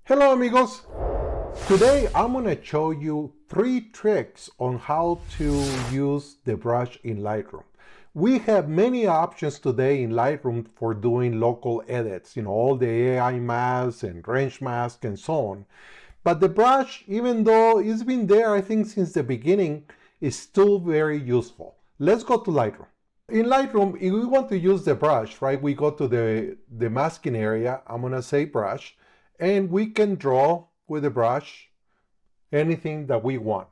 Hello amigos! Today I'm going to show you 3 tricks on how to use the brush in Lightroom. We have many options today in Lightroom for doing local edits, all the AI masks and range masks and so on. But the brush, even though it's been there I think since the beginning, is still very useful. Let's go to Lightroom. In Lightroom, if we want to use the brush, right, we go to the masking area. I'm going to say brush. And we can draw with the brush anything that we want.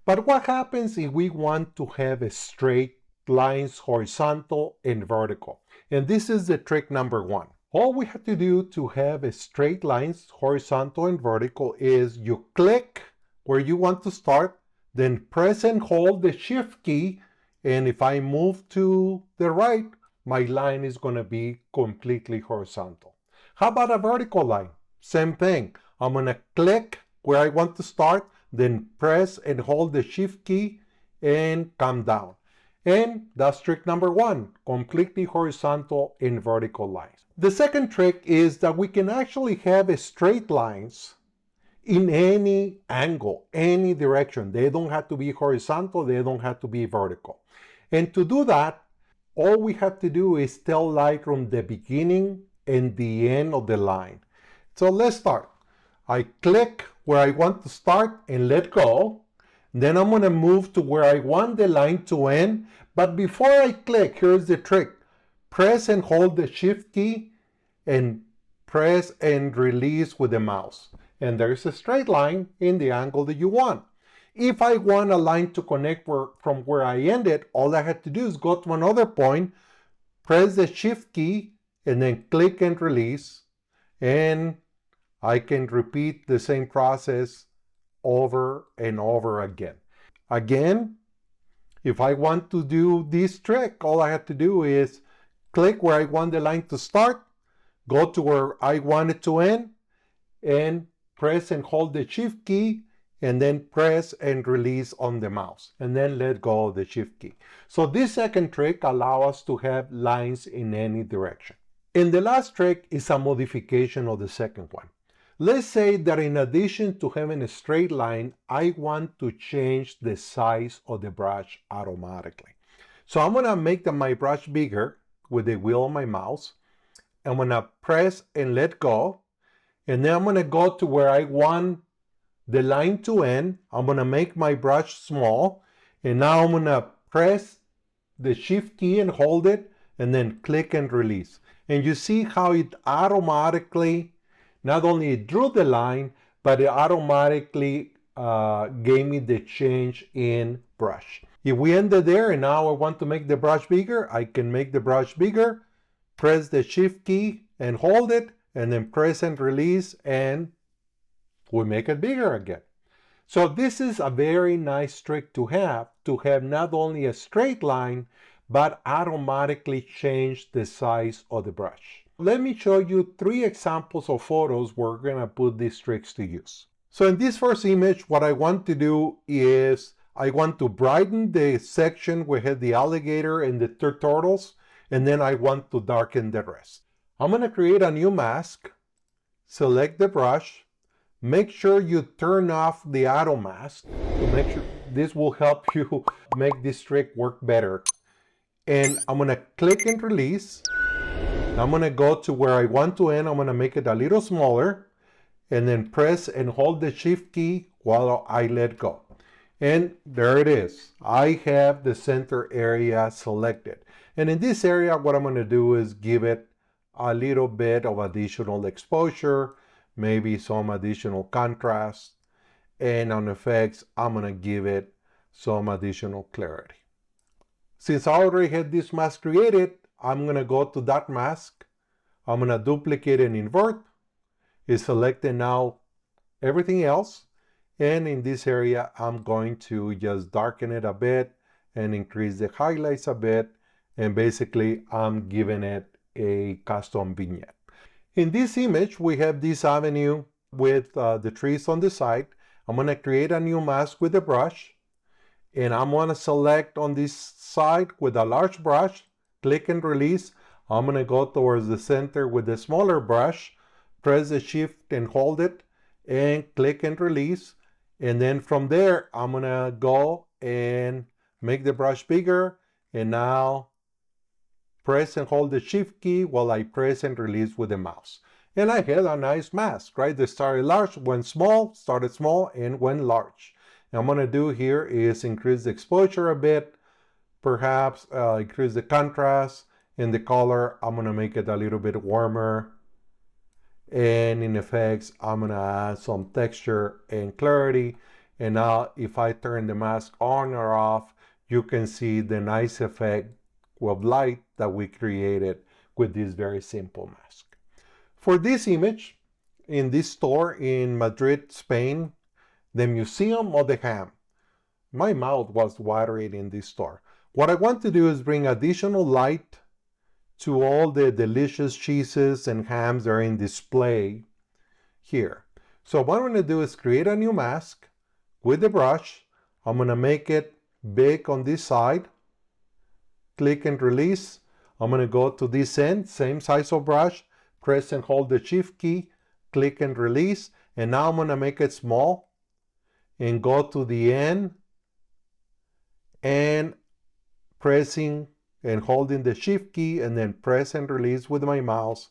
But what happens if we want to have a straight lines, horizontal and vertical? And this is the trick number 1. All we have to do to have a straight lines, horizontal and vertical is you click where you want to start, then press and hold the shift key, and if I move to the right, my line is going to be completely horizontal. How about a vertical line? Same thing. I'm going to click where I want to start, then press and hold the shift key and come down. And that's trick number 1, completely horizontal and vertical lines. The second trick is that we can actually have straight lines in any angle, any direction. They don't have to be horizontal, they don't have to be vertical. And to do that, all we have to do is tell Lightroom the beginning and the end of the line. So let's start. I click where I want to start and let go. Then I'm going to move to where I want the line to end. But before I click, here's the trick. Press and hold the shift key and press and release with the mouse. And there's a straight line in the angle that you want. If I want a line to connect from where I ended, all I have to do is go to another point, press the shift key, and then click and release. And I can repeat the same process over and over again. Again, if I want to do this trick, all I have to do is click where I want the line to start, go to where I want it to end, and press and hold the shift key, and then press and release on the mouse, and then let go of the shift key. So this second trick allows us to have lines in any direction. And the last trick is a modification of the second one. Let's say that in addition to having a straight line, I want to change the size of the brush automatically. So I'm going to make my brush bigger with the wheel of my mouse. I'm going to press and let go. And then I'm going to go to where I want the line to end. I'm going to make my brush small. And now I'm going to press the shift key and hold it, and then click and release. And you see how it automatically not only drew the line, but it automatically gave me the change in brush. If we ended there and now I want to make the brush bigger, I can make the brush bigger, press the shift key and hold it, and then press and release, and we make it bigger again. So this is a very nice trick to have not only a straight line, but automatically change the size of the brush. Let me show you 3 examples of photos where we're going to put these tricks to use. So in this first image, what I want to do is I want to brighten the section where we have the alligator and the turtles, and then I want to darken the rest. I'm going to create a new mask, select the brush, make sure you turn off the auto mask to make sure this will help you make this trick work better. And I'm going to click and release. I'm going to go to where I want to end. I'm going to make it a little smaller, and then press and hold the shift key while I let go. And there it is. I have the center area selected. And in this area, what I'm going to do is give it a little bit of additional exposure, maybe some additional contrast. And on effects, I'm going to give it some additional clarity. Since I already had this mask created, I'm going to go to that mask. I'm going to duplicate and invert. It's selected now everything else. And in this area, I'm going to just darken it a bit and increase the highlights a bit. And basically, I'm giving it a custom vignette. In this image, we have this avenue with the trees on the side. I'm going to create a new mask with the brush. And I'm going to select on this side with a large brush, click and release. I'm going to go towards the center with the smaller brush, press the shift and hold it, and click and release. And then from there, I'm gonna go and make the brush bigger. And now press and hold the shift key while I press and release with the mouse. And I had a nice mask, right? They started large, went small, started small, and went large. And what I'm gonna do here is increase the exposure a bit, perhaps increase the contrast, and the color, I'm gonna make it a little bit warmer. And in effects, I'm gonna add some texture and clarity. And now if I turn the mask on or off, you can see the nice effect of light that we created with this very simple mask. For this image, in this store in Madrid, Spain, the Museum of the Ham, my mouth was watering in this store. What I want to do is bring additional light to all the delicious cheeses and hams that are in display here. So what I'm going to do is create a new mask with the brush. I'm going to make it big on this side. Click and release. I'm going to go to this end, same size of brush, press and hold the shift key, click and release. And now I'm going to make it small and go to the end and pressing and holding the shift key and then press and release with my mouse.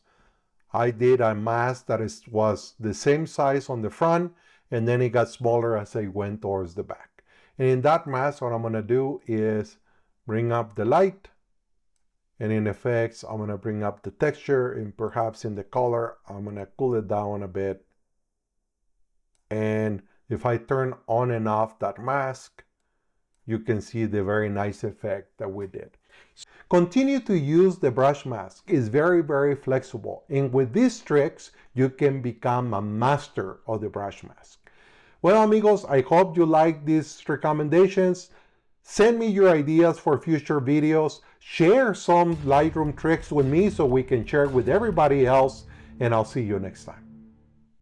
I did a mask that was the same size on the front, and then it got smaller as I went towards the back. And in that mask, what I'm gonna do is bring up the light, and in effects, I'm gonna bring up the texture, and perhaps in the color, I'm gonna cool it down a bit. And if I turn on and off that mask, you can see the very nice effect that we did. Continue to use the brush mask. It's very, very flexible. And with these tricks, you can become a master of the brush mask. Well, amigos, I hope you like these recommendations. Send me your ideas for future videos. Share some Lightroom tricks with me so we can share with everybody else. And I'll see you next time.